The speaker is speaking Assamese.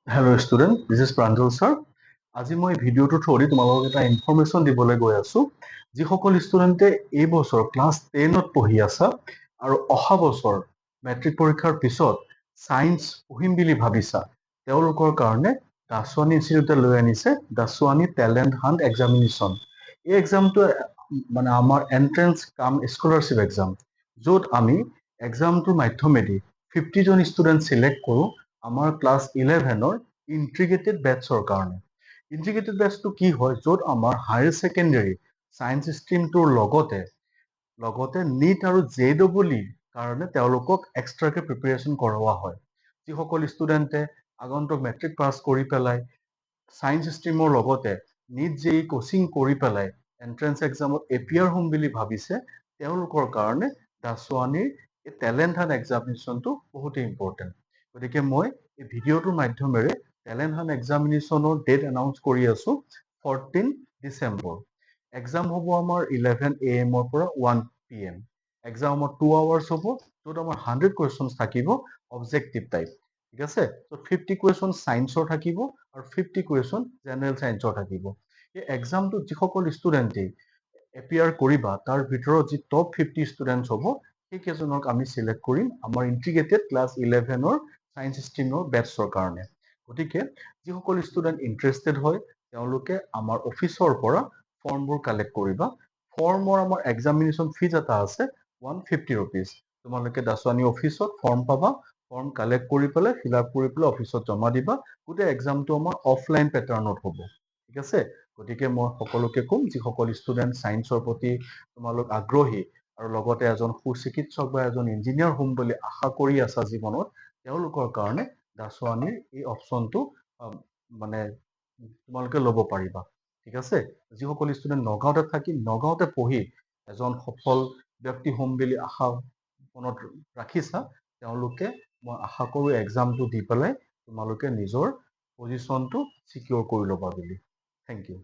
Hello student, this is Pranjal sir. আজি মই ভিডিঅ'টো থ্ৰুদি তোমালোকক এটা ইনফৰমেশ্যন দিবলৈ গৈ আছো যিসকল ষ্টুডেণ্টে এই বছৰ ক্লাছ 10ত পঢ়ি আছা আৰু অহা বছৰ মেট্ৰিক পৰীক্ষাৰ পিছত সায়েন্স পঢ়িম বুলি ভাবিছা তেওঁলোকৰ কাৰণে দাসৱানী ইনষ্টিটিউটে লৈ আনিছে দাসৱানী টেলেণ্ট হাণ্ট এক্সামিনেশ্যন। এই এক্সামটো মানে আমাৰ এন্ট্ৰেন্স কাম স্কলাৰশ্বিপ এক্সাম, য'ত আমি এক্সামটোৰ মাধ্যমেদি 50 জন ষ্টুডেণ্ট চিলেক্ট কৰোঁ আমাৰ ক্লাছ 11ৰ ইণ্টিগ্ৰেটেড বেটছৰ কাৰণে। ইণ্টিগ্ৰেটেড বেটছটো কি হয়, য'ত আমাৰ হায়াৰ ছেকেণ্ডেৰী ছায়েন্স ষ্ট্ৰীমটোৰ লগতে নীট আৰু JEE কাৰণে তেওঁলোকক এক্সট্ৰাকে প্ৰিপেৰেশ্যন কৰোৱা হয়। যিসকল ষ্টুডেণ্টে আগন্তুক মেট্ৰিক পাছ কৰি পেলাই ছায়েন্স ষ্ট্ৰীমৰ লগতে নীট JEE কোচিং কৰি পেলাই এন্ট্ৰেন্স এক্সামত এপিয়াৰ হ'ম বুলি ভাবিছে তেওঁলোকৰ কাৰণে দাসৱানীৰ এই টেলেণ্ট হাণ্ট এক্সামিনেশ্যনটো বহুতেই ইম্পৰ্টেণ্ট। গতিকে মই এই ভিডিঅ'টোৰ মাধ্যমেৰে টেলেণ্ট হাণ্ট এক্সামিনেশ্যনৰ ডেট এনাউন্স কৰি আছো 14 ডিচেম্বৰ। এক্সাম হ'ব আমাৰ 11 AM পৰা 1 PM। এক্সাম আমাৰ 2 hours হ'ব, য'ত আমাৰ 100 কুৱেশ্যনছ থাকিব অবজেক্টিভ টাইপ। ঠিক আছে, ত' 50 কুৱেশ্যন ছায়েন্সৰ থাকিব আৰু 50 কুৱেশ্যন জেনেৰেল ছায়েন্সৰ থাকিব। এই এক্সামটোত যিসকল ষ্টুডেণ্টে এপিয়াৰ কৰিবা তাৰ ভিতৰত যি টপ 50 ষ্টুডেণ্টছ হ'ব সেইকেইজনক আমি চিলেক্ট কৰিম আমাৰ ইণ্টিগ্ৰেটেড ক্লাছ 11ৰ ছায়েন্স ষ্ট্ৰীমৰ বেটছৰ কাৰণে। গতিকে যিসকল ষ্টুডেণ্ট ইণ্টাৰেষ্টেড হয় তেওঁলোকে আমাৰ অফিচৰ পৰা ফৰ্মবোৰ কালেক্ট কৰিবা। ফৰ্মৰ আমাৰ এক্সামিনেশ্যন ফিজ এটা আছে 150 rupees। তোমালোকে দাসৱানী অফিচত ফৰ্ম পাবা, ফৰ্ম কালেক্ট কৰি পেলাই ফিল আপ কৰি পেলাই অফিচত জমা দিবা। গোটেই এক্সামটো আমাৰ অফলাইন পেটাৰ্ণত হ'ব। ঠিক আছে, গতিকে মই সকলোকে ক'ম যিসকল ষ্টুডেণ্ট ছায়েন্সৰ প্ৰতি তোমালোক আগ্ৰহী আৰু লগতে এজন সুচিকিৎসক বা এজন ইঞ্জিনিয়াৰ হ'ম বুলি আশা কৰি আছা জীৱনত, তেওঁলোকৰ কাৰণে দাসৱানীৰ এই অপশ্যনটো মানে তোমালোকে ল'ব পাৰিবা। ঠিক আছে, যিসকল ষ্টুডেণ্ট নগাঁৱতে থাকি নগাঁৱতে পঢ়ি এজন সফল ব্যক্তি হ'ম বুলি আশা মনত ৰাখিছা তেওঁলোকে মই আশা কৰোঁ এক্সামটো দি পেলাই তোমালোকে নিজৰ পজিশ্যনটো চিকিউৰ কৰি ল'বা বুলি। Thank U.